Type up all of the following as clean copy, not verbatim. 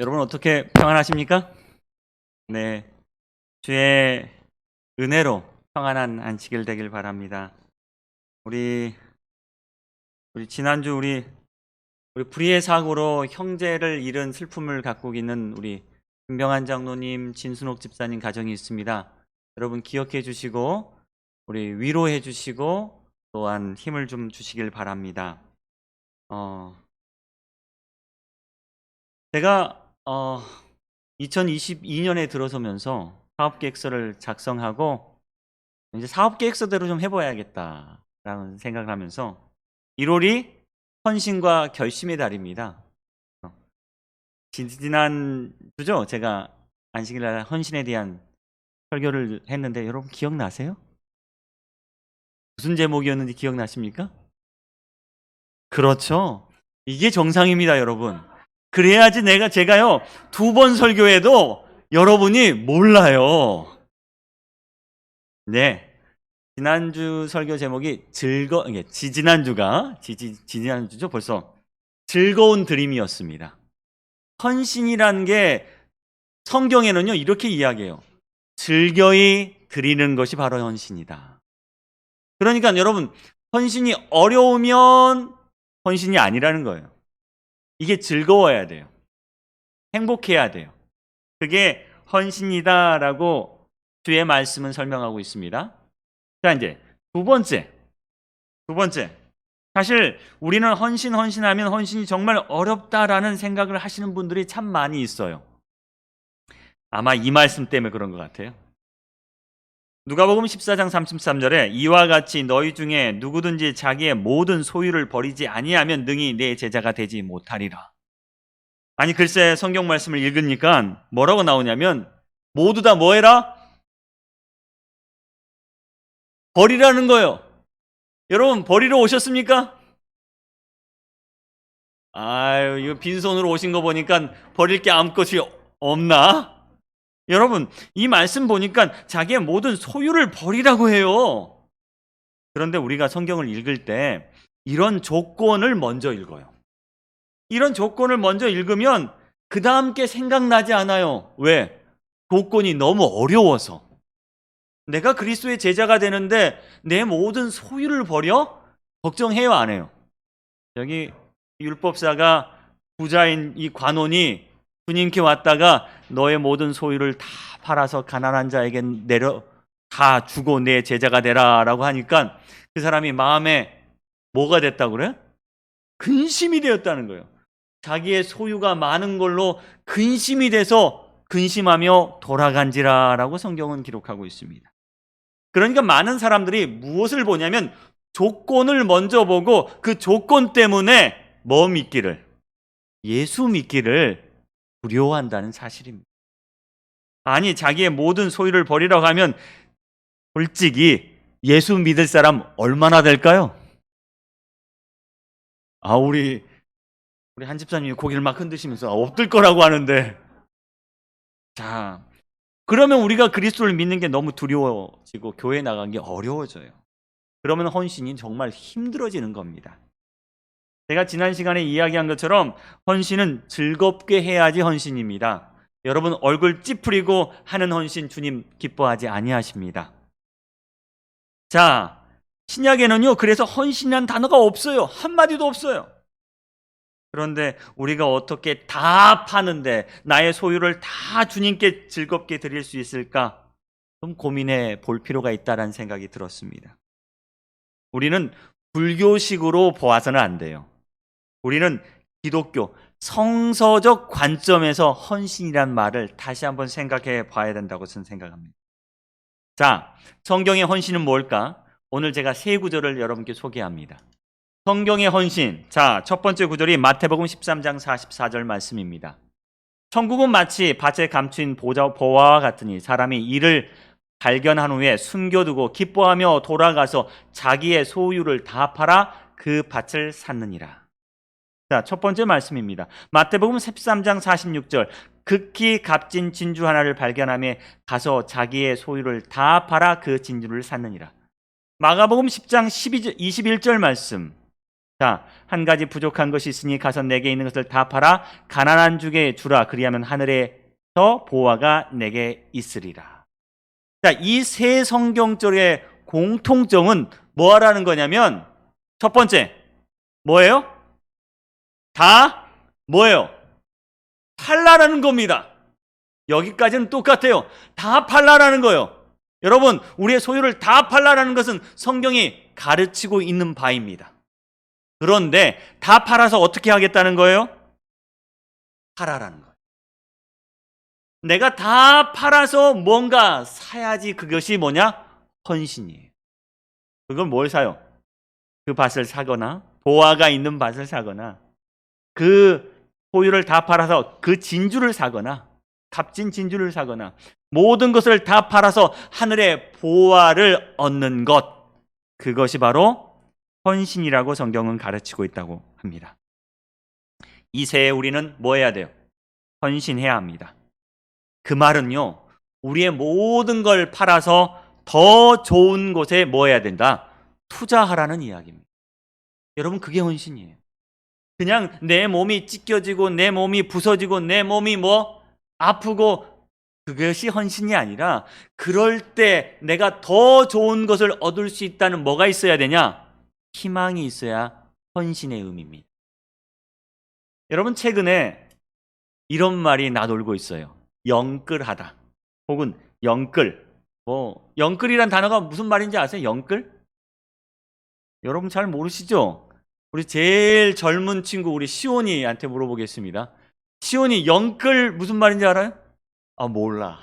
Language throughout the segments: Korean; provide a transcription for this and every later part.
여러분 어떻게 평안하십니까? 네, 주의 은혜로 평안한 안식일 되길 바랍니다. 우리 지난주 우리 불의의 사고로 형제를 잃은 슬픔을 갖고 있는 우리 김병한 장로님, 진순옥 집사님 가정이 있습니다. 여러분 기억해 주시고 우리 위로해 주시고 또한 힘을 좀 주시길 바랍니다. 제가 2022년에 들어서면서 사업계획서를 작성하고 이제 사업계획서대로 좀 해봐야겠다라는 생각을 하면서 1월이 헌신과 결심의 달입니다. 지난주죠? 제가 안식일날 헌신에 대한 설교를 했는데 여러분 기억나세요? 무슨 제목이었는지 기억나십니까? 그렇죠. 이게 정상입니다, 여러분. 그래야지 제가요, 2번 설교해도 여러분이 몰라요. 네. 지난주 설교 제목이 지난주죠, 벌써. 즐거운 드림이었습니다. 헌신이라는 게 성경에는요, 이렇게 이야기해요. 즐거이 드리는 것이 바로 헌신이다. 그러니까 여러분, 헌신이 어려우면 헌신이 아니라는 거예요. 이게 즐거워야 돼요. 행복해야 돼요. 그게 헌신이다라고 주의 말씀은 설명하고 있습니다. 자, 이제 두 번째. 사실 우리는 헌신하면 헌신이 정말 어렵다라는 생각을 하시는 분들이 참 많이 있어요. 아마 이 말씀 때문에 그런 것 같아요. 누가복음 14장 33절에 이와 같이 너희 중에 누구든지 자기의 모든 소유를 버리지 아니하면 능히 내 제자가 되지 못하리라. 아니 글쎄 성경 말씀을 읽으니까 뭐라고 나오냐면 모두 다 뭐 해라? 버리라는 거예요. 여러분 버리러 오셨습니까? 아유 이거 빈손으로 오신 거 보니까 버릴 게 아무것이 없나? 여러분 이 말씀 보니까 자기의 모든 소유를 버리라고 해요. 그런데 우리가 성경을 읽을 때 이런 조건을 먼저 읽어요. 이런 조건을 먼저 읽으면 그 다음 게 생각나지 않아요. 왜? 조건이 너무 어려워서. 내가 그리스도의 제자가 되는데 내 모든 소유를 버려? 걱정해요, 안 해요? 여기 율법사가 부자인 이 관원이 주님께 왔다가 너의 모든 소유를 다 팔아서 가난한 자에게 다 주고 내 제자가 되라라고 하니까 그 사람이 마음에 뭐가 됐다고 그래? 근심이 되었다는 거예요. 자기의 소유가 많은 걸로 근심이 돼서 근심하며 돌아간지라라고 성경은 기록하고 있습니다. 그러니까 많은 사람들이 무엇을 보냐면 조건을 먼저 보고 그 조건 때문에 뭐 믿기를? 예수 믿기를 두려워한다는 사실입니다. 아니 자기의 모든 소유를 버리라고 하면 솔직히 예수 믿을 사람 얼마나 될까요? 우리 한 집사님이 고개를 막 흔드시면서 없을 거라고 하는데 자 그러면 우리가 그리스도를 믿는 게 너무 두려워지고 교회 나간 게 어려워져요. 그러면 헌신이 정말 힘들어지는 겁니다. 제가 지난 시간에 이야기한 것처럼 헌신은 즐겁게 해야지 헌신입니다. 여러분 얼굴 찌푸리고 하는 헌신 주님 기뻐하지 아니하십니다. 자, 신약에는요 그래서 헌신이란 단어가 없어요. 한마디도 없어요. 그런데 우리가 어떻게 다 파는데 나의 소유를 다 주님께 즐겁게 드릴 수 있을까? 좀 고민해 볼 필요가 있다는 생각이 들었습니다. 우리는 불교식으로 보아서는 안 돼요. 우리는 기독교 성서적 관점에서 헌신이란 말을 다시 한번 생각해 봐야 된다고 저는 생각합니다. 자, 성경의 헌신은 뭘까? 오늘 제가 세 구절을 여러분께 소개합니다. 성경의 헌신. 자, 첫 번째 구절이 마태복음 13장 44절 말씀입니다. 천국은 마치 밭에 감춘 보화와 같으니 사람이 이를 발견한 후에 숨겨두고 기뻐하며 돌아가서 자기의 소유를 다 팔아 그 밭을 샀느니라. 자, 첫 번째 말씀입니다. 마태복음 13장 46절. 극히 값진 진주 하나를 발견하며 가서 자기의 소유를 다 팔아 그 진주를 샀느니라. 마가복음 10장 21절 말씀. 자, 한 가지 부족한 것이 있으니 가서 내게 있는 것을 다 팔아 가난한 주게 주라. 그리하면 하늘에서 보화가 내게 있으리라. 자, 이 세 성경절의 공통점은 뭐라는 거냐면, 첫 번째 뭐예요? 다 뭐예요? 팔라라는 겁니다. 여기까지는 똑같아요. 다 팔라라는 거예요. 여러분, 우리의 소유를 다 팔라라는 것은 성경이 가르치고 있는 바입니다. 그런데 다 팔아서 어떻게 하겠다는 거예요? 팔아라는 거예요. 내가 다 팔아서 뭔가 사야지. 그것이 뭐냐? 헌신이에요. 그건 뭘 사요? 그 밭을 사거나 보화가 있는 밭을 사거나 그 소유를 다 팔아서 그 진주를 사거나 값진 진주를 사거나 모든 것을 다 팔아서 하늘의 보화를 얻는 것, 그것이 바로 헌신이라고 성경은 가르치고 있다고 합니다. 이 새해 우리는 뭐 해야 돼요? 헌신해야 합니다. 그 말은요, 우리의 모든 걸 팔아서 더 좋은 곳에 뭐 해야 된다? 투자하라는 이야기입니다. 여러분, 그게 헌신이에요. 그냥 내 몸이 찢겨지고 내 몸이 부서지고 내 몸이 뭐 아프고 그것이 헌신이 아니라, 그럴 때 내가 더 좋은 것을 얻을 수 있다는 뭐가 있어야 되냐? 희망이 있어야 헌신의 의미입니다. 여러분, 최근에 이런 말이 나돌고 있어요. 영끌하다 혹은 영끌. 영끌이란 단어가 무슨 말인지 아세요? 영끌? 여러분 잘 모르시죠? 우리 제일 젊은 친구 우리 시온이한테 물어보겠습니다. 시온이 영끌 무슨 말인지 알아요? 몰라.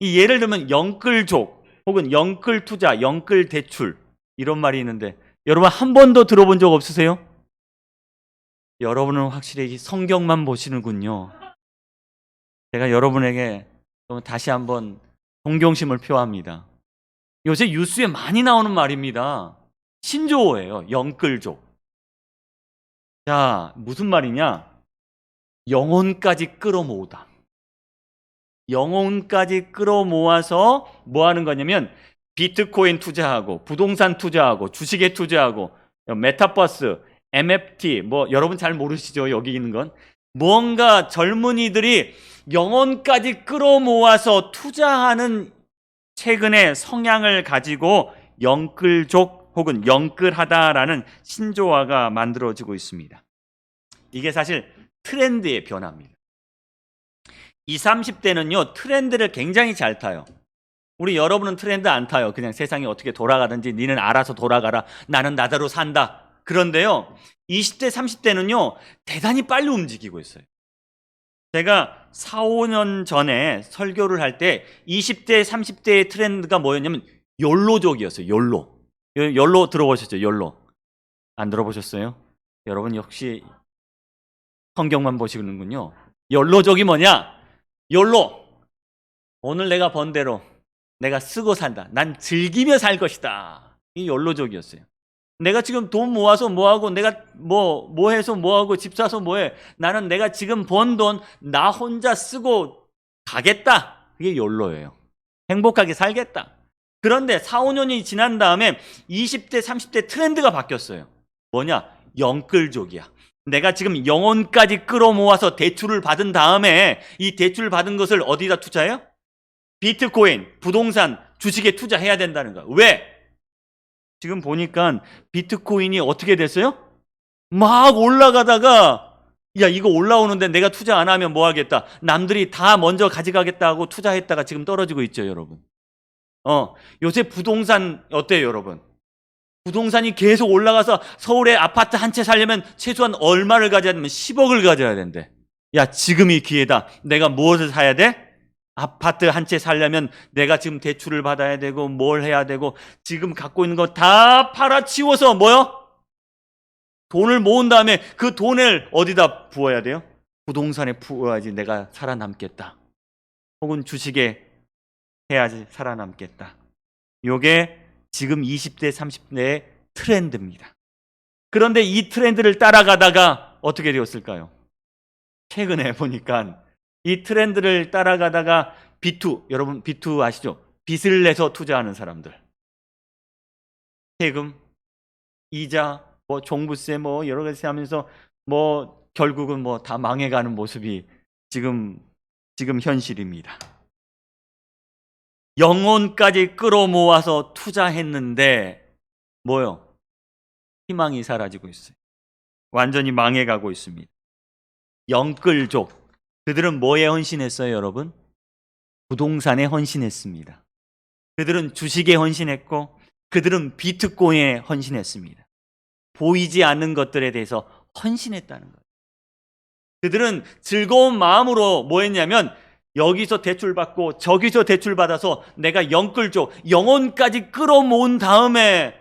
이 예를 들면 영끌족 혹은 영끌 투자, 영끌 대출 이런 말이 있는데, 여러분 한 번도 들어본 적 없으세요? 여러분은 확실히 성경만 보시는군요. 제가 여러분에게 다시 한번 동경심을 표합니다. 요새 뉴스에 많이 나오는 말입니다. 신조어예요. 영끌족. 자, 무슨 말이냐? 영혼까지 끌어모으다. 영혼까지 끌어모아서 뭐 하는 거냐면 비트코인 투자하고 부동산 투자하고 주식에 투자하고 메타버스, MFT 여러분 잘 모르시죠? 여기 있는 건 뭔가 젊은이들이 영혼까지 끌어모아서 투자하는 최근의 성향을 가지고 영끌족 혹은 영끌하다라는 신조어가 만들어지고 있습니다. 이게 사실 트렌드의 변화입니다. 20, 30대는요 트렌드를 굉장히 잘 타요. 우리 여러분은 트렌드 안 타요. 그냥 세상이 어떻게 돌아가든지 니는 알아서 돌아가라, 나는 나대로 산다. 그런데요 20대, 30대는요 대단히 빨리 움직이고 있어요. 제가 4, 5년 전에 설교를 할 때 20대, 30대의 트렌드가 뭐였냐면 욜로족이었어요. 욜로 들어보셨죠? 욜로. 안 들어보셨어요? 여러분 역시 성경만 보시는군요. 욜로족이 뭐냐? 욜로. 오늘 내가 번 대로 내가 쓰고 산다. 난 즐기며 살 것이다. 이 욜로족이었어요. 내가 지금 돈 모아서 뭐하고, 내가 뭐 해서 뭐하고, 집 사서 뭐해. 나는 내가 지금 번 돈 나 혼자 쓰고 가겠다. 그게 욜로예요. 행복하게 살겠다. 그런데 4, 5년이 지난 다음에 20대, 30대 트렌드가 바뀌었어요. 뭐냐? 영끌족이야. 내가 지금 영혼까지 끌어모아서 대출을 받은 다음에 이 대출 받은 것을 어디다 투자해요? 비트코인, 부동산, 주식에 투자해야 된다는 거야. 왜? 지금 보니까 비트코인이 어떻게 됐어요? 막 올라가다가 야 이거 올라오는데 내가 투자 안 하면 뭐 하겠다. 남들이 다 먼저 가져가겠다 하고 투자했다가 지금 떨어지고 있죠, 여러분. 요새 부동산 어때요, 여러분? 부동산이 계속 올라가서 서울에 아파트 한 채 살려면 최소한 얼마를 가져야 되면 10억을 가져야 된대. 야, 지금이 기회다. 내가 무엇을 사야 돼? 아파트 한 채 살려면 내가 지금 대출을 받아야 되고 뭘 해야 되고 지금 갖고 있는 거 다 팔아치워서 돈을 모은 다음에 그 돈을 어디다 부어야 돼요? 부동산에 부어야지 내가 살아남겠다. 혹은 주식에 해야지 살아남겠다. 요게 지금 20대, 30대의 트렌드입니다. 그런데 이 트렌드를 따라가다가 어떻게 되었을까요? 최근에 보니까 이 트렌드를 따라가다가 B2, 여러분 B2 아시죠? 빚을 내서 투자하는 사람들. 세금, 이자, 뭐 종부세 뭐 여러 가지 하면서 뭐 결국은 뭐 다 망해가는 모습이 지금 현실입니다. 영혼까지 끌어모아서 투자했는데 뭐요? 희망이 사라지고 있어요. 완전히 망해가고 있습니다. 영끌족. 그들은 뭐에 헌신했어요, 여러분? 부동산에 헌신했습니다. 그들은 주식에 헌신했고 그들은 비트코인에 헌신했습니다. 보이지 않는 것들에 대해서 헌신했다는 거예요. 그들은 즐거운 마음으로 뭐 했냐면 여기서 대출받고 저기서 대출받아서 내가 영끌족, 영혼까지 끌어모은 다음에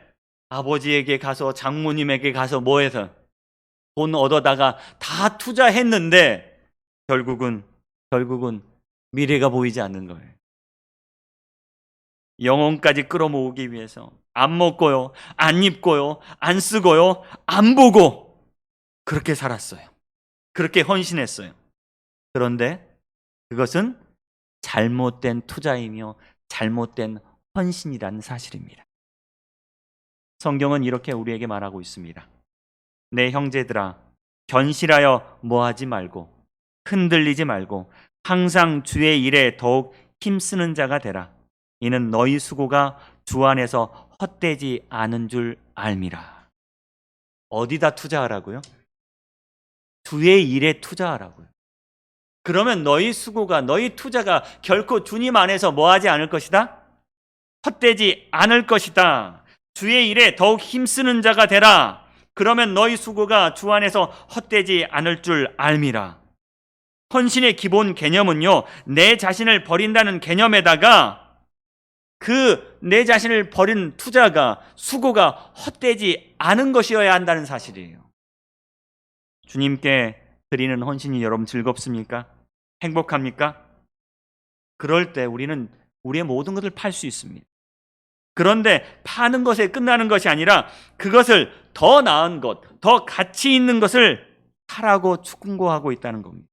아버지에게 가서 장모님에게 가서 뭐 해서 돈 얻어다가 다 투자했는데 결국은 미래가 보이지 않는 거예요. 영혼까지 끌어모으기 위해서 안 먹고요, 안 입고요, 안 쓰고요, 안 보고 그렇게 살았어요. 그렇게 헌신했어요. 그런데 그것은 잘못된 투자이며 잘못된 헌신이라는 사실입니다. 성경은 이렇게 우리에게 말하고 있습니다. 내 형제들아, 견실하여 뭐하지 말고 흔들리지 말고 항상 주의 일에 더욱 힘쓰는 자가 되라. 이는 너희 수고가 주 안에서 헛되지 않은 줄 알미라. 어디다 투자하라고요? 주의 일에 투자하라고요. 그러면 너희 수고가, 너희 투자가 결코 주님 안에서 뭐하지 않을 것이다? 헛되지 않을 것이다. 주의 일에 더욱 힘쓰는 자가 되라. 그러면 너희 수고가 주 안에서 헛되지 않을 줄 알미라. 헌신의 기본 개념은요, 내 자신을 버린다는 개념에다가 그 내 자신을 버린 투자가, 수고가 헛되지 않은 것이어야 한다는 사실이에요. 주님께 드리는 헌신이 여러분 즐겁습니까? 행복합니까? 그럴 때 우리는 우리의 모든 것을 팔 수 있습니다. 그런데 파는 것에 끝나는 것이 아니라 그것을 더 나은 것, 더 가치 있는 것을 사라고 충고하고 있다는 겁니다.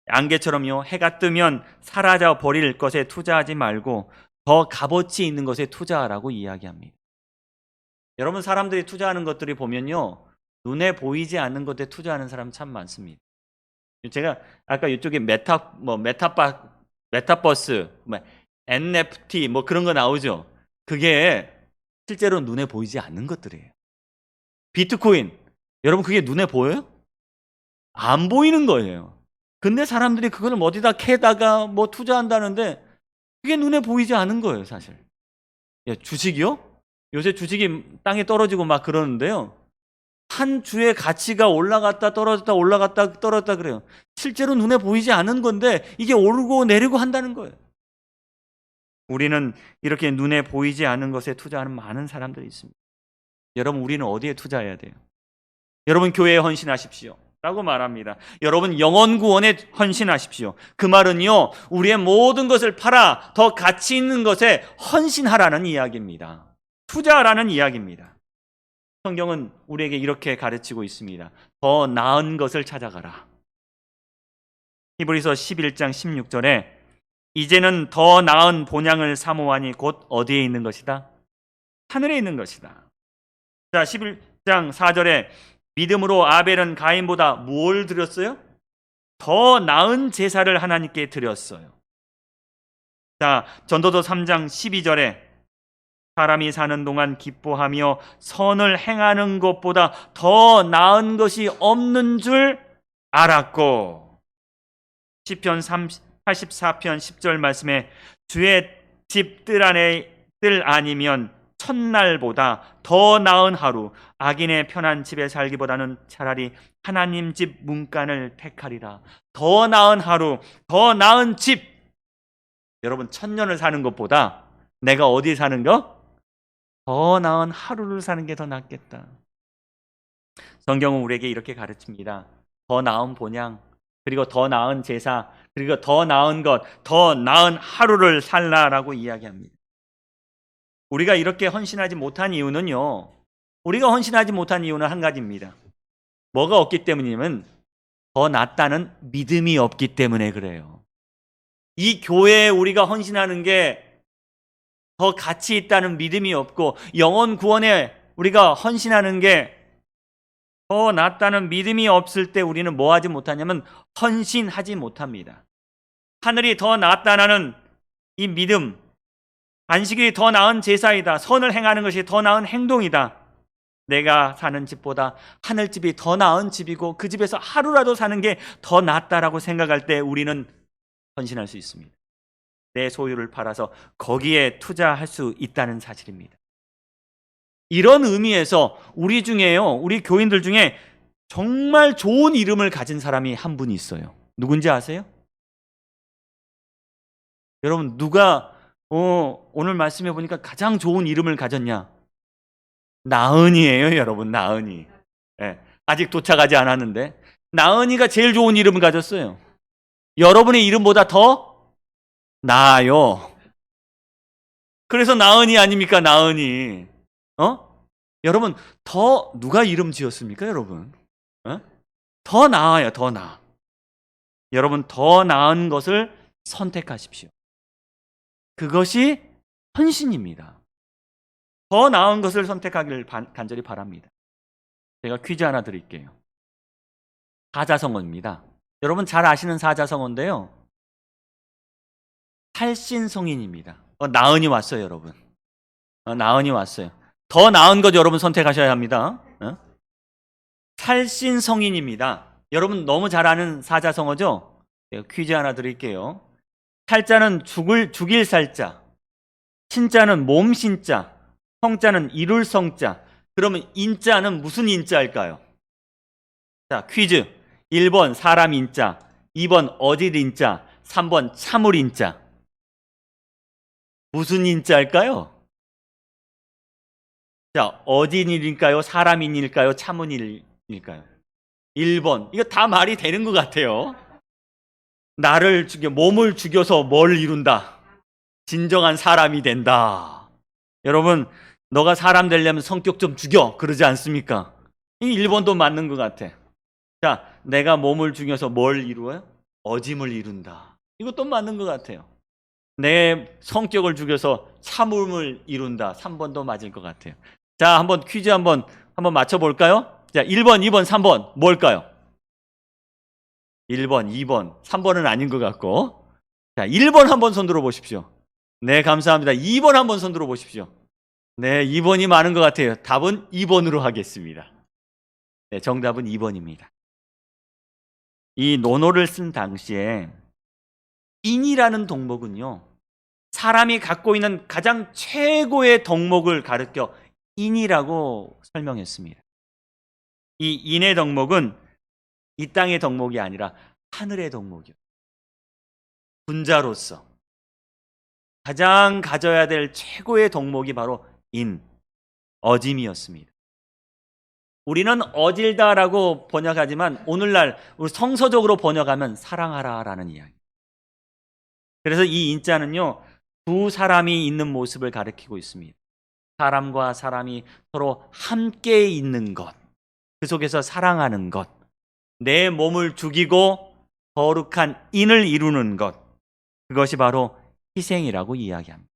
안개처럼요, 해가 뜨면 사라져 버릴 것에 투자하지 말고 더 값어치 있는 것에 투자하라고 이야기합니다. 여러분, 사람들이 투자하는 것들이 보면요, 눈에 보이지 않는 것에 투자하는 사람 참 많습니다. 제가 아까 이쪽에 메타버스, NFT 뭐 그런 거 나오죠. 그게 실제로 눈에 보이지 않는 것들이에요. 비트코인, 여러분 그게 눈에 보여요? 안 보이는 거예요. 근데 사람들이 그걸 어디다 캐다가 뭐 투자한다는데 그게 눈에 보이지 않은 거예요, 사실. 주식이요? 요새 주식이 땅에 떨어지고 막 그러는데요. 한 주의 가치가 올라갔다 떨어졌다 올라갔다 떨어졌다 그래요. 실제로 눈에 보이지 않은 건데 이게 오르고 내리고 한다는 거예요. 우리는 이렇게 눈에 보이지 않는 것에 투자하는 많은 사람들이 있습니다. 여러분, 우리는 어디에 투자해야 돼요? 여러분, 교회에 헌신하십시오 라고 말합니다. 여러분, 영혼 구원에 헌신하십시오. 그 말은요, 우리의 모든 것을 팔아 더 가치 있는 것에 헌신하라는 이야기입니다. 투자하라는 이야기입니다. 성경은 우리에게 이렇게 가르치고 있습니다. 더 나은 것을 찾아가라. 히브리서 11장 16절에 이제는 더 나은 본향을 사모하니 곧 어디에 있는 것이다? 하늘에 있는 것이다. 자, 11장 4절에 믿음으로 아벨은 가인보다 뭘 드렸어요? 더 나은 제사를 하나님께 드렸어요. 자, 전도서 3장 12절에 사람이 사는 동안 기뻐하며 선을 행하는 것보다 더 나은 것이 없는 줄 알았고, 시편 84편 10절 말씀에 주의 집 뜰 아니면 첫날보다 더 나은 하루, 악인의 편한 집에 살기보다는 차라리 하나님 집 문간을 택하리라. 더 나은 하루, 더 나은 집. 여러분, 1000년을 사는 것보다 내가 어디 사는 거? 더 나은 하루를 사는 게 더 낫겠다. 성경은 우리에게 이렇게 가르칩니다. 더 나은 본향, 그리고 더 나은 제사, 그리고 더 나은 것, 더 나은 하루를 살라라고 이야기합니다. 우리가 이렇게 헌신하지 못한 이유는요, 우리가 헌신하지 못한 이유는 한 가지입니다. 뭐가 없기 때문이냐면 더 낫다는 믿음이 없기 때문에 그래요. 이 교회에 우리가 헌신하는 게 더 가치 있다는 믿음이 없고 영혼 구원에 우리가 헌신하는 게 더 낫다는 믿음이 없을 때 우리는 뭐 하지 못하냐면 헌신하지 못합니다. 하늘이 더 낫다는 이 믿음, 안식일이 더 나은 제사이다, 선을 행하는 것이 더 나은 행동이다, 내가 사는 집보다 하늘집이 더 나은 집이고 그 집에서 하루라도 사는 게 더 낫다라고 생각할 때 우리는 헌신할 수 있습니다. 내 소유를 팔아서 거기에 투자할 수 있다는 사실입니다. 이런 의미에서 우리 중에요, 우리 교인들 중에 정말 좋은 이름을 가진 사람이 한 분이 있어요. 누군지 아세요? 여러분, 누가 오늘 말씀해 보니까 가장 좋은 이름을 가졌냐? 나은이에요, 여러분. 나은이. 네, 아직 도착하지 않았는데 나은이가 제일 좋은 이름을 가졌어요. 여러분의 이름보다 더 나아요. 그래서 나은이 아닙니까? 나은이. 여러분, 더 누가 이름 지었습니까, 여러분? 더 나아요, 더 나아. 여러분, 더 나은 것을 선택하십시오. 그것이 헌신입니다. 더 나은 것을 선택하기를 간절히 바랍니다. 제가 퀴즈 하나 드릴게요. 사자성어입니다. 여러분 잘 아시는 사자성어인데요, 탈신성인입니다. 나은이 왔어요, 여러분. 나은이 왔어요. 더 나은 것 여러분 선택하셔야 합니다. 탈신성인입니다. 여러분 너무 잘 아는 사자성어죠? 제가 퀴즈 하나 드릴게요. 탈자는 죽일 살자, 신자는 몸신자, 성자는 이룰 성자. 그러면 인자는 무슨 인자일까요? 자, 퀴즈. 1번 사람 인자, 2번 어질 인자, 3번 참을 인자. 무슨 인자일까요? 자, 어진일일까요? 사람인일까요? 참은일일까요? 1번. 이거 다 말이 되는 것 같아요. 나를 죽여, 몸을 죽여서 뭘 이룬다? 진정한 사람이 된다. 여러분, 너가 사람 되려면 성격 좀 죽여. 그러지 않습니까? 이 1번도 맞는 것 같아. 자, 내가 몸을 죽여서 뭘 이루어요? 어짐을 이룬다. 이것도 맞는 것 같아요. 내 성격을 죽여서 참음을 이룬다. 3번도 맞을 것 같아요. 자, 한번 퀴즈 한번 맞춰볼까요? 자, 1번, 2번, 3번 뭘까요? 1번, 2번, 3번은 아닌 것 같고. 자, 1번 한번 손 들어보십시오. 네, 감사합니다. 2번 한번 손 들어보십시오. 네, 2번이 많은 것 같아요. 답은 2번으로 하겠습니다. 네, 정답은 2번입니다. 이 논어를 쓴 당시에 인이라는 덕목은요, 사람이 갖고 있는 가장 최고의 덕목을 가르켜 인이라고 설명했습니다. 이 인의 덕목은 이 땅의 덕목이 아니라 하늘의 덕목이요. 군자로서 가장 가져야 될 최고의 덕목이 바로 인, 어짐이었습니다. 우리는 어질다라고 번역하지만 오늘날 우리 성서적으로 번역하면 사랑하라라는 이야기. 그래서 이 인자는요, 두 사람이 있는 모습을 가리키고 있습니다. 사람과 사람이 서로 함께 있는 것, 그 속에서 사랑하는 것, 내 몸을 죽이고 거룩한 인을 이루는 것, 그것이 바로 희생이라고 이야기합니다.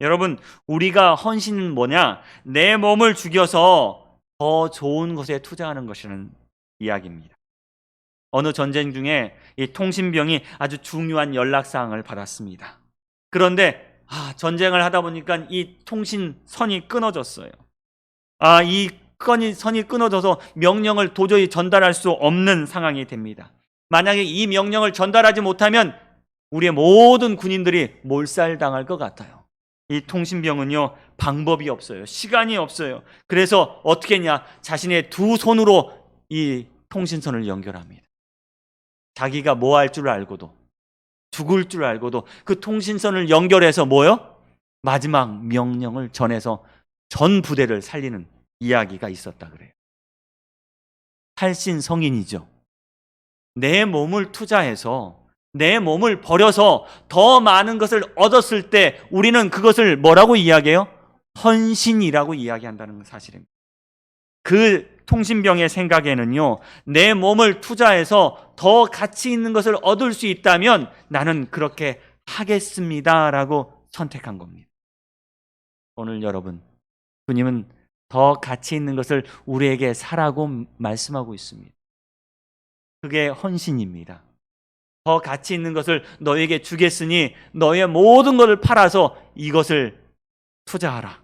여러분, 우리가 헌신은 뭐냐? 내 몸을 죽여서 더 좋은 것에 투자하는 것이라는 이야기입니다. 어느 전쟁 중에 이 통신병이 아주 중요한 연락사항을 받았습니다. 그런데 전쟁을 하다 보니까 이 통신선이 끊어졌어요. 이 선이 끊어져서 명령을 도저히 전달할 수 없는 상황이 됩니다. 만약에 이 명령을 전달하지 못하면 우리의 모든 군인들이 몰살당할 것 같아요. 이 통신병은요, 방법이 없어요. 시간이 없어요. 그래서 어떻게 했냐? 자신의 두 손으로 이 통신선을 연결합니다. 자기가 뭐 할 줄 알고도, 죽을 줄 알고도 그 통신선을 연결해서 뭐요? 마지막 명령을 전해서 전 부대를 살리는 이야기가 있었다 그래요. 탈신성인이죠. 내 몸을 투자해서, 내 몸을 버려서 더 많은 것을 얻었을 때 우리는 그것을 뭐라고 이야기해요? 헌신이라고 이야기한다는 사실입니다. 그 통신병의 생각에는요, 내 몸을 투자해서 더 가치 있는 것을 얻을 수 있다면 나는 그렇게 하겠습니다라고 선택한 겁니다. 오늘 여러분, 주님은 더 가치 있는 것을 우리에게 사라고 말씀하고 있습니다. 그게 헌신입니다. 더 가치 있는 것을 너에게 주겠으니 너의 모든 것을 팔아서 이것을 투자하라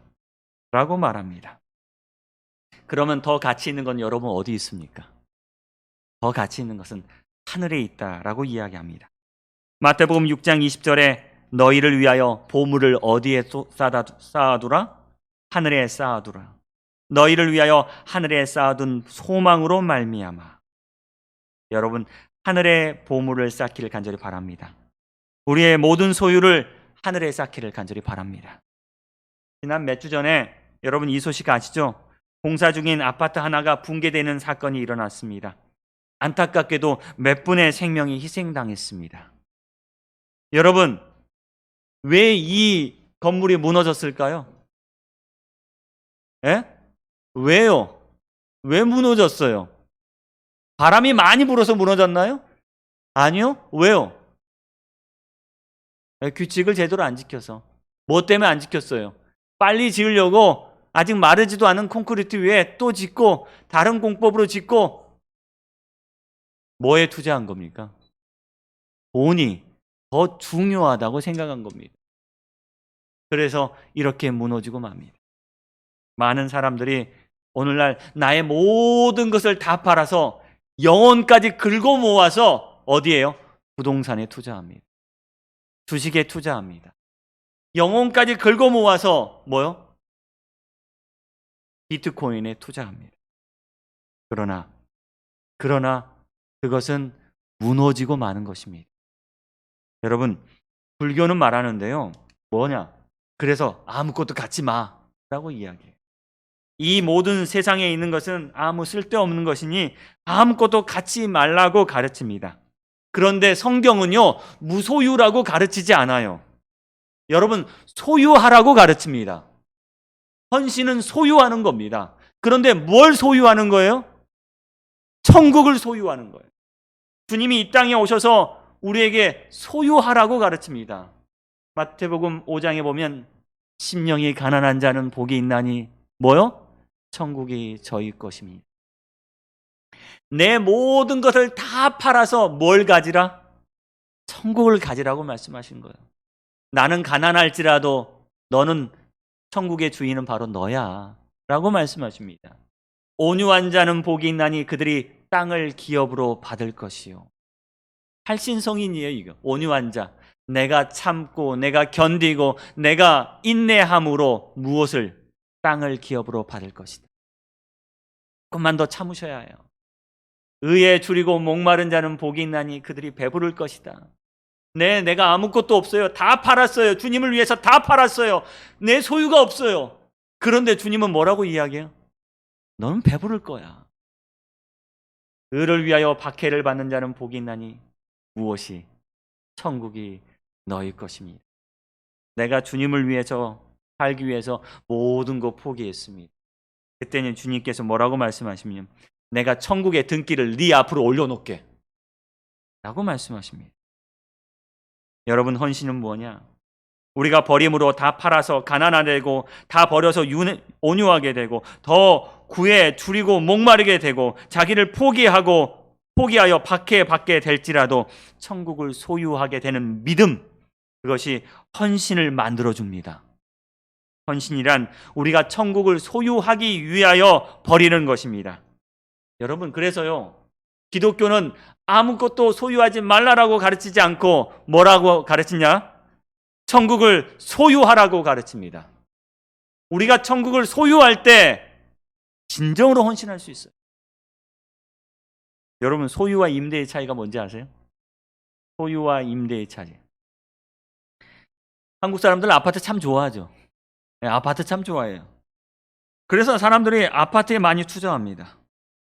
라고 말합니다. 그러면 더 가치 있는 건 여러분 어디 있습니까? 더 가치 있는 것은 하늘에 있다라고 이야기합니다. 마태복음 6장 20절에 너희를 위하여 보물을 어디에 쌓아두라? 하늘에 쌓아두라. 너희를 위하여 하늘에 쌓아둔 소망으로 말미암아. 여러분, 하늘에 보물을 쌓기를 간절히 바랍니다. 우리의 모든 소유를 하늘에 쌓기를 간절히 바랍니다. 지난 몇 주 전에 여러분 이 소식 아시죠? 공사 중인 아파트 하나가 붕괴되는 사건이 일어났습니다. 안타깝게도 몇 분의 생명이 희생당했습니다. 여러분, 왜 이 건물이 무너졌을까요? 예? 왜요? 왜 무너졌어요? 바람이 많이 불어서 무너졌나요? 아니요. 왜요? 규칙을 제대로 안 지켜서. 뭐 때문에 안 지켰어요? 빨리 지으려고 아직 마르지도 않은 콘크리트 위에 또 짓고 다른 공법으로 짓고 뭐에 투자한 겁니까? 돈이 더 중요하다고 생각한 겁니다. 그래서 이렇게 무너지고 맙니다. 많은 사람들이 오늘날 나의 모든 것을 다 팔아서 영혼까지 긁어 모아서 어디에요? 부동산에 투자합니다. 주식에 투자합니다. 영혼까지 긁어 모아서 뭐요? 비트코인에 투자합니다. 그러나 그것은 무너지고 마는 것입니다. 여러분, 불교는 말하는데요. 뭐냐? 그래서 아무것도 갖지 마라고 이야기해요. 이 모든 세상에 있는 것은 아무 쓸데없는 것이니 아무것도 갖지 말라고 가르칩니다. 그런데 성경은요, 무소유라고 가르치지 않아요. 여러분, 소유하라고 가르칩니다. 헌신은 소유하는 겁니다. 그런데 뭘 소유하는 거예요? 천국을 소유하는 거예요. 주님이 이 땅에 오셔서 우리에게 소유하라고 가르칩니다. 마태복음 5장에 보면 심령이 가난한 자는 복이 있나니 뭐요? 천국이 저희 것입니다. 내 모든 것을 다 팔아서 뭘 가지라? 천국을 가지라고 말씀하신 거예요. 나는 가난할지라도 너는 천국의 주인은 바로 너야 라고 말씀하십니다. 온유한 자는 복이 있나니 그들이 땅을 기업으로 받을 것이요. 팔신성인이에요. 이거 온유한 자, 내가 참고 내가 견디고 내가 인내함으로 무엇을? 땅을 기업으로 받을 것이다. 조금만 더 참으셔야 해요. 의에 줄이고 목마른 자는 복이 있나니 그들이 배부를 것이다. 네, 내가 아무것도 없어요. 다 팔았어요. 주님을 위해서 다 팔았어요. 내 소유가 없어요. 그런데 주님은 뭐라고 이야기해요? 너는 배부를 거야. 의를 위하여 박해를 받는 자는 복이 있나니 무엇이? 천국이 너희 것입니다. 내가 주님을 위해서 살기 위해서 모든 것 포기했습니다. 그때는 주님께서 뭐라고 말씀하시냐면 내가 천국의 등기를 네 앞으로 올려놓게 라고 말씀하십니다. 여러분, 헌신은 뭐냐? 우리가 버림으로 다 팔아서 가난하게 되고 다 버려서 온유하게 되고 더 구애 줄이고 목마르게 되고 자기를 포기하여 박해받게 될지라도 천국을 소유하게 되는 믿음, 그것이 헌신을 만들어줍니다. 헌신이란 우리가 천국을 소유하기 위하여 버리는 것입니다. 여러분, 그래서요, 기독교는 아무것도 소유하지 말라라고 가르치지 않고 뭐라고 가르치냐? 천국을 소유하라고 가르칩니다. 우리가 천국을 소유할 때 진정으로 헌신할 수 있어요. 여러분, 소유와 임대의 차이가 뭔지 아세요? 소유와 임대의 차이. 한국 사람들 아파트 참 좋아하죠. 네, 아파트 참 좋아해요. 그래서 사람들이 아파트에 많이 투자합니다.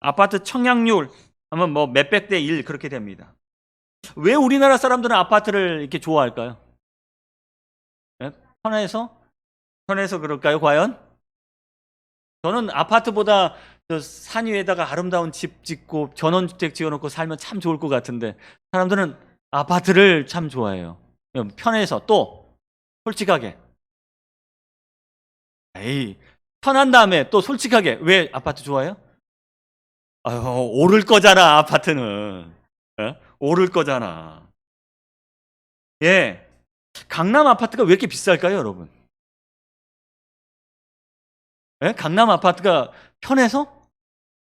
아파트 청약률 하면 뭐 몇백 대 1 그렇게 됩니다. 왜 우리나라 사람들은 아파트를 이렇게 좋아할까요? 네? 편해서 편해서 그럴까요, 과연? 저는 아파트보다 저 산 위에다가 아름다운 집 짓고 전원주택 지어놓고 살면 참 좋을 것 같은데 사람들은 아파트를 참 좋아해요. 편해서. 또 솔직하게. 에이, 편한 다음에 또 솔직하게. 왜 아파트 좋아해요? 아유, 오를 거잖아, 아파트는. 오를 거잖아. 예. 강남 아파트가 왜 이렇게 비쌀까요, 여러분? 예? 강남 아파트가 편해서?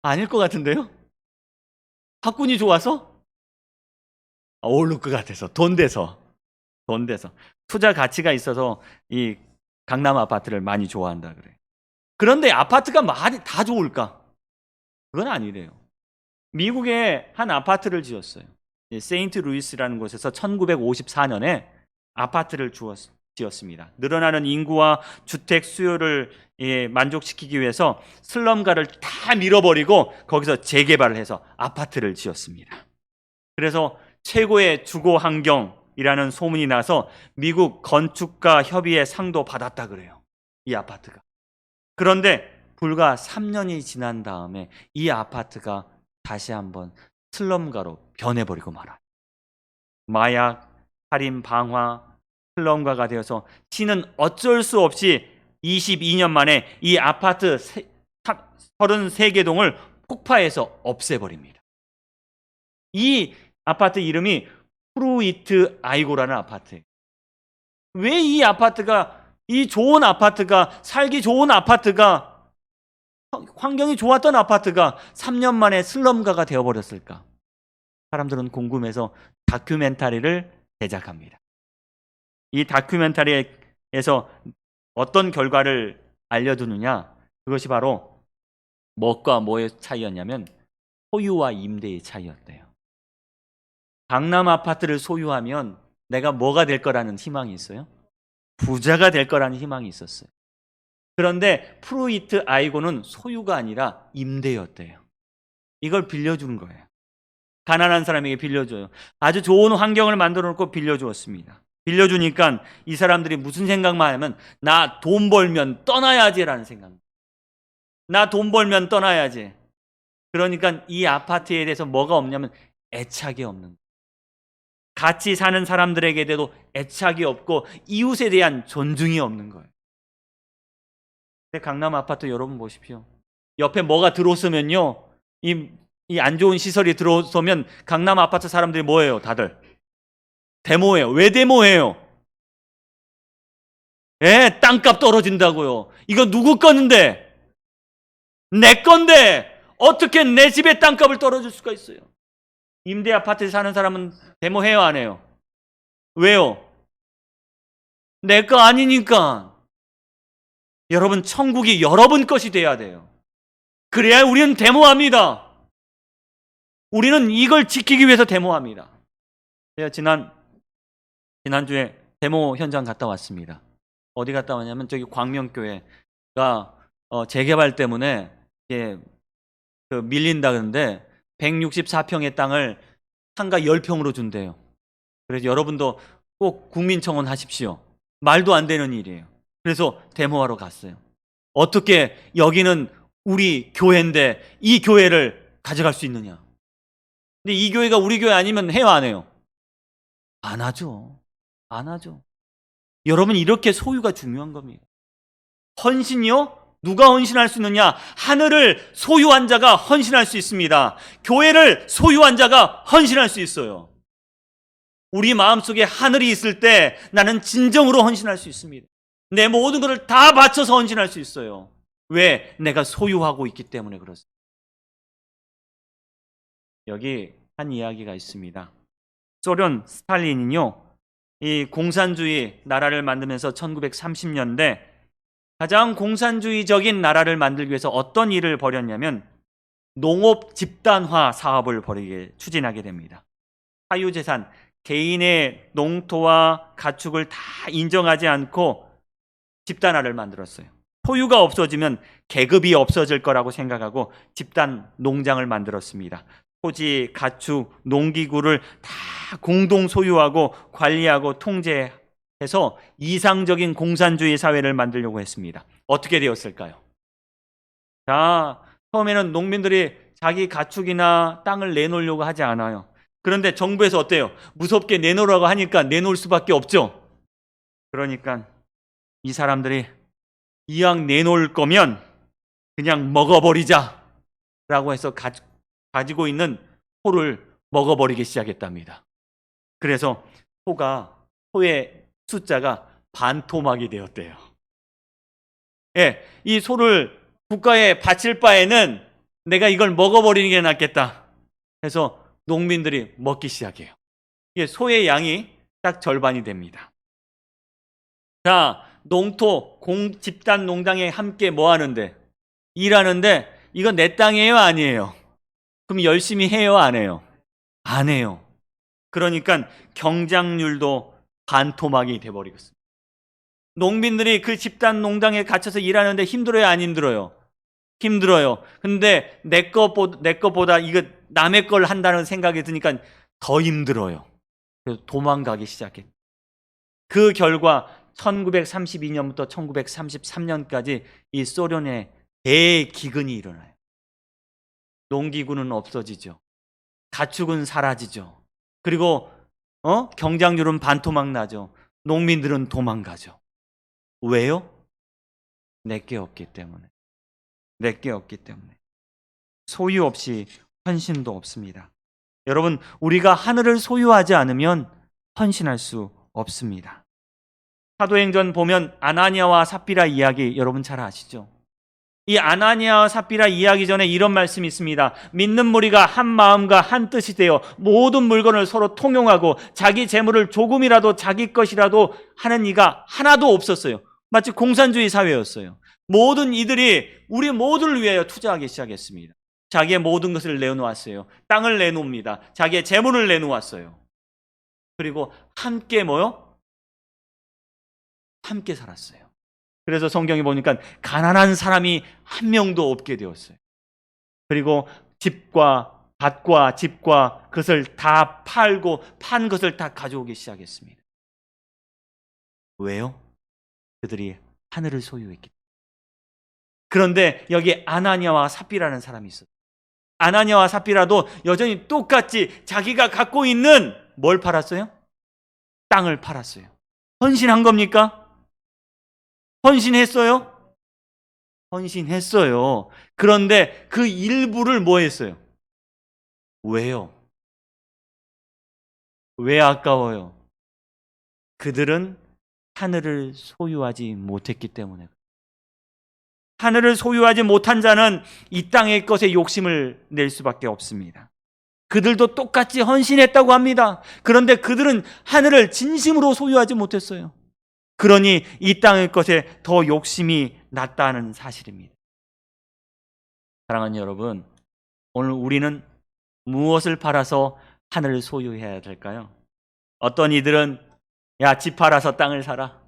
아닐 것 같은데요? 학군이 좋아서? 오를 것 같아서. 돈 돼서. 돈 돼서. 투자 가치가 있어서 이 강남 아파트를 많이 좋아한다 그래요. 그런데 아파트가 많이 다 좋을까? 그건 아니래요. 미국에 한 아파트를 지었어요. 세인트 루이스라는 곳에서 1954년에 아파트를 지었습니다. 늘어나는 인구와 주택 수요를 만족시키기 위해서 슬럼가를 다 밀어버리고 거기서 재개발을 해서 아파트를 지었습니다. 그래서 최고의 주거 환경이라는 소문이 나서 미국 건축가 협의회 상도 받았다 그래요. 이 아파트가. 그런데 불과 3년이 지난 다음에 이 아파트가 다시 한번 슬럼가로 변해버리고 말아요. 마약, 살인, 방화, 슬럼가가 되어서 시는 어쩔 수 없이 22년 만에 이 아파트 33개 동을 폭파해서 없애버립니다. 이 아파트 이름이 프루이트 아이고라는 아파트예요. 왜 이 아파트가, 이 좋은 아파트가, 살기 좋은 아파트가, 환경이 좋았던 아파트가 3년 만에 슬럼가가 되어버렸을까? 사람들은 궁금해서 다큐멘터리를 제작합니다. 이 다큐멘터리에서 어떤 결과를 알려두느냐? 그것이 바로 뭐과 뭐의 차이였냐면 소유와 임대의 차이였대요. 강남 아파트를 소유하면 내가 뭐가 될 거라는 희망이 있어요? 부자가 될 거라는 희망이 있었어요. 그런데 프루이트 아이고는 소유가 아니라 임대였대요. 이걸 빌려주는 거예요. 가난한 사람에게 빌려줘요. 아주 좋은 환경을 만들어 놓고 빌려주었습니다. 빌려주니까 이 사람들이 무슨 생각만 하면 나 돈 벌면 떠나야지라는 생각. 나 돈 벌면 떠나야지. 그러니까 이 아파트에 대해서 뭐가 없냐면 애착이 없는 거예요. 같이 사는 사람들에게도 애착이 없고 이웃에 대한 존중이 없는 거예요. 근데 강남 아파트 여러분 보십시오. 옆에 뭐가 들어서면요, 이 안 좋은 시설이 들어서면 강남 아파트 사람들이 뭐예요? 다들 데모해요. 왜 데모해요? 예, 땅값 떨어진다고요. 이거 누구 건데? 내 건데 어떻게 내 집의 땅값을 떨어질 수가 있어요? 임대 아파트에 사는 사람은 데모해요, 안 해요? 왜요? 내 거 아니니까. 여러분, 천국이 여러분 것이 돼야 돼요. 그래야 우리는 데모합니다. 우리는 이걸 지키기 위해서 데모합니다. 제가 지난주에 데모 현장 갔다 왔습니다. 어디 갔다 왔냐면 저기 광명교회가 재개발 때문에 밀린다 그러는데 164평의 땅을 상가 10평으로 준대요. 그래서 여러분도 꼭 국민청원 하십시오. 말도 안 되는 일이에요. 그래서 데모하러 갔어요. 어떻게 여기는 우리 교회인데 이 교회를 가져갈 수 있느냐? 근데 이 교회가 우리 교회 아니면 해요, 안 해요? 안 하죠. 안 하죠. 여러분, 이렇게 소유가 중요한 겁니다. 헌신이요? 누가 헌신할 수 있느냐? 하늘을 소유한 자가 헌신할 수 있습니다. 교회를 소유한 자가 헌신할 수 있어요. 우리 마음속에 하늘이 있을 때 나는 진정으로 헌신할 수 있습니다. 내 모든 것을 다 바쳐서 헌신할 수 있어요. 왜? 내가 소유하고 있기 때문에 그렇습니다. 여기 한 이야기가 있습니다. 소련 스탈린은요, 이 공산주의 나라를 만들면서 1930년대 가장 공산주의적인 나라를 만들기 위해서 어떤 일을 벌였냐면 농업 집단화 사업을 추진하게 됩니다. 사유재산, 개인의 농토와 가축을 다 인정하지 않고 집단화를 만들었어요. 소유가 없어지면 계급이 없어질 거라고 생각하고 집단 농장을 만들었습니다. 토지, 가축, 농기구를 다 공동 소유하고 관리하고 통제해야 해서 이상적인 공산주의 사회를 만들려고 했습니다. 어떻게 되었을까요? 자, 처음에는 농민들이 자기 가축이나 땅을 내놓으려고 하지 않아요. 그런데 정부에서 어때요? 무섭게 내놓으라고 하니까 내놓을 수밖에 없죠. 그러니까 이 사람들이 이왕 내놓을 거면 그냥 먹어버리자 라고 해서 가지고 있는 소를 먹어버리기 시작했답니다. 그래서 소의 숫자가 반토막이 되었대요. 예, 이 소를 국가에 바칠 바에는 내가 이걸 먹어버리는 게 낫겠다 해서 농민들이 먹기 시작해요. 이게 소의 양이 딱 절반이 됩니다. 자, 집단 농장에 함께 뭐 하는데? 일하는데 이건 내 땅이에요, 아니에요? 그럼 열심히 해요, 안 해요? 안 해요. 그러니까 경작률도 반토막이 돼버리겠습니다. 농민들이 그 집단 농장에 갇혀서 일하는데 힘들어요, 안 힘들어요? 힘들어요. 근데 내 것보다 이거 남의 걸 한다는 생각이 드니까 더 힘들어요. 그래서 도망가기 시작했죠. 그 결과 1932년부터 1933년까지 이 소련의 대기근이 일어나요. 농기구는 없어지죠. 가축은 사라지죠. 그리고 경작률은 반토막 나죠. 농민들은 도망가죠. 왜요? 내게 없기 때문에. 내게 없기 때문에. 소유 없이 헌신도 없습니다. 여러분, 우리가 하늘을 소유하지 않으면 헌신할 수 없습니다. 사도행전 보면 아나니아와 삽비라 이야기 여러분 잘 아시죠? 이 아나니아와 삽비라 이야기 전에 이런 말씀이 있습니다. 믿는 무리가 한 마음과 한 뜻이 되어 모든 물건을 서로 통용하고 자기 재물을 조금이라도 자기 것이라도 하는 이가 하나도 없었어요. 마치 공산주의 사회였어요. 모든 이들이 우리 모두를 위하여 투자하기 시작했습니다. 자기의 모든 것을 내놓았어요. 땅을 내놓습니다. 자기의 재물을 내놓았어요. 그리고 함께 함께 살았어요. 그래서 성경에 보니까 가난한 사람이 한 명도 없게 되었어요. 그리고 밭과 집과 그것을 다 팔고 판 것을 다 가져오기 시작했습니다. 왜요? 그들이 하늘을 소유했기 때문에. 그런데 여기 아나니아와 삽비라는 사람이 있었어요. 아나니아와 삽비라도 여전히 똑같이 자기가 갖고 있는 뭘 팔았어요? 땅을 팔았어요. 헌신한 겁니까? 헌신했어요? 헌신했어요. 그런데 그 일부를 뭐 했어요? 왜요? 왜 아까워요? 그들은 하늘을 소유하지 못했기 때문에. 하늘을 소유하지 못한 자는 이 땅의 것에 욕심을 낼 수밖에 없습니다. 그들도 똑같이 헌신했다고 합니다. 그런데 그들은 하늘을 진심으로 소유하지 못했어요. 그러니 이 땅의 것에 더 욕심이 났다는 사실입니다. 사랑하는 여러분, 오늘 우리는 무엇을 팔아서 하늘을 소유해야 될까요? 어떤 이들은 집 팔아서 땅을 사라.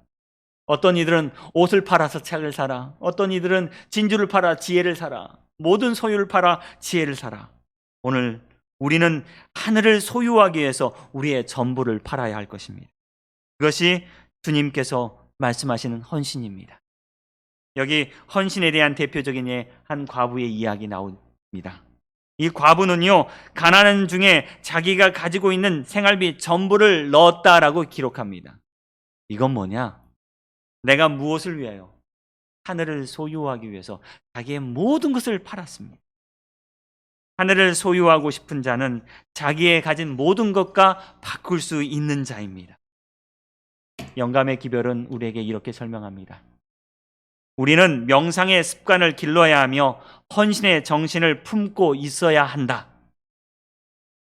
어떤 이들은 옷을 팔아서 책을 사라. 어떤 이들은 진주를 팔아 지혜를 사라. 모든 소유를 팔아 지혜를 사라. 오늘 우리는 하늘을 소유하기 위해서 우리의 전부를 팔아야 할 것입니다. 그것이 주님께서 말씀하시는 헌신입니다. 여기 헌신에 대한 대표적인 한 과부의 이야기 나옵니다. 이 과부는요, 가난한 중에 자기가 가지고 있는 생활비 전부를 넣었다라고 기록합니다. 이건 뭐냐? 내가 무엇을 위하여? 하늘을 소유하기 위해서 자기의 모든 것을 팔았습니다. 하늘을 소유하고 싶은 자는 자기의 가진 모든 것과 바꿀 수 있는 자입니다. 영감의 기별은 우리에게 이렇게 설명합니다. 우리는 명상의 습관을 길러야 하며 헌신의 정신을 품고 있어야 한다.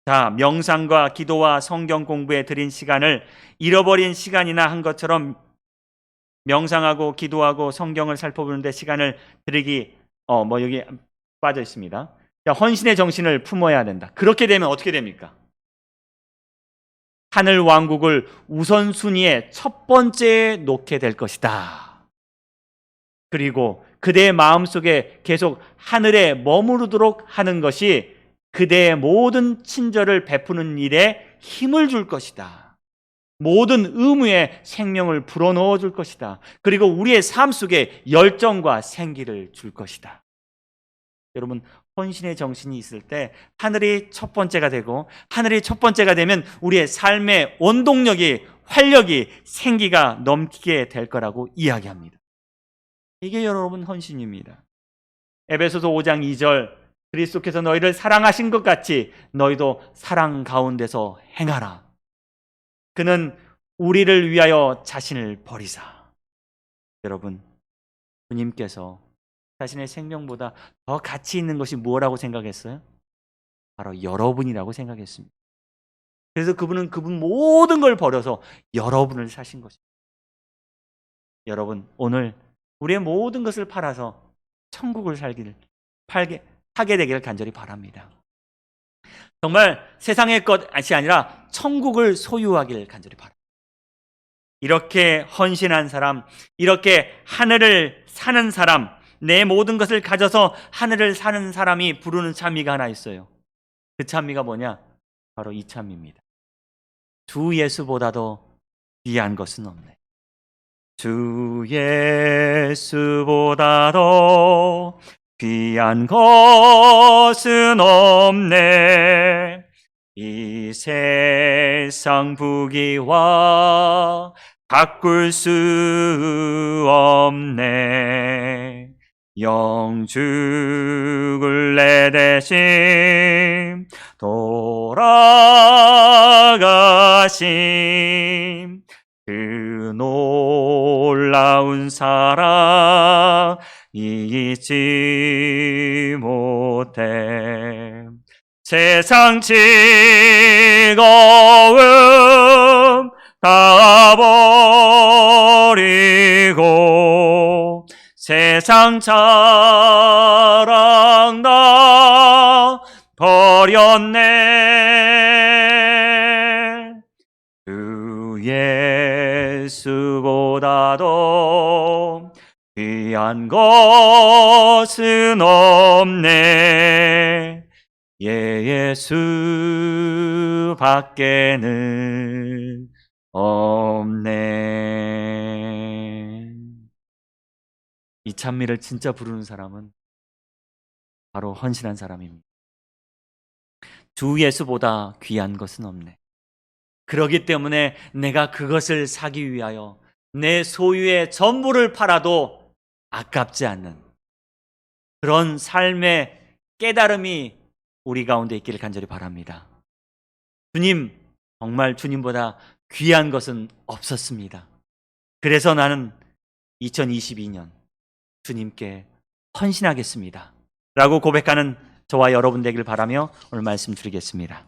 자, 명상과 기도와 성경 공부에 들인 시간을 잃어버린 시간이나 한 것처럼 명상하고 기도하고 성경을 살펴보는데 시간을 들이기 여기 빠져 있습니다. 자, 헌신의 정신을 품어야 된다. 그렇게 되면 어떻게 됩니까? 하늘 왕국을 우선순위에 첫 번째에 놓게 될 것이다. 그리고 그대의 마음속에 계속 하늘에 머무르도록 하는 것이 그대의 모든 친절을 베푸는 일에 힘을 줄 것이다. 모든 의무에 생명을 불어넣어 줄 것이다. 그리고 우리의 삶 속에 열정과 생기를 줄 것이다. 여러분, 헌신의 정신이 있을 때 하늘이 첫 번째가 되고, 하늘이 첫 번째가 되면 우리의 삶의 원동력이, 활력이, 생기가 넘치게 될 거라고 이야기합니다. 이게 여러분 헌신입니다. 에베소서 5장 2절, 그리스도께서 너희를 사랑하신 것 같이 너희도 사랑 가운데서 행하라. 그는 우리를 위하여 자신을 버리사. 여러분, 주님께서 자신의 생명보다 더 가치 있는 것이 무엇이라고 생각했어요? 바로 여러분이라고 생각했습니다. 그래서 그분은 그분 모든 걸 버려서 여러분을 사신 것입니다. 여러분, 오늘 우리의 모든 것을 팔아서 천국을 하게 되기를 간절히 바랍니다. 정말 세상의 것이 아니라 천국을 소유하기를 간절히 바랍니다. 이렇게 헌신한 사람, 이렇게 하늘을 사는 사람, 내 모든 것을 가져서 하늘을 사는 사람이 부르는 찬미가 하나 있어요. 그 찬미가 뭐냐? 바로 이 찬미입니다. 주 예수보다도 귀한 것은 없네. 주 예수보다도 귀한 것은 없네. 이 세상 부귀와 바꿀 수 없네. 영죽을 내 대신 돌아가신 그 놀라운 사랑 잊지 못해. 세상 즐거움 다 버리고 세상 자랑 다 버렸네. 주 예수보다도 귀한 것은 없네. 예수 밖에는 없네. 이 찬미를 진짜 부르는 사람은 바로 헌신한 사람입니다. 주 예수보다 귀한 것은 없네. 그러기 때문에 내가 그것을 사기 위하여 내 소유의 전부를 팔아도 아깝지 않는 그런 삶의 깨달음이 우리 가운데 있기를 간절히 바랍니다. 주님, 정말 주님보다 귀한 것은 없었습니다. 그래서 나는 2022년 주님께 헌신하겠습니다 라고 고백하는 저와 여러분 되길 바라며 오늘 말씀 드리겠습니다.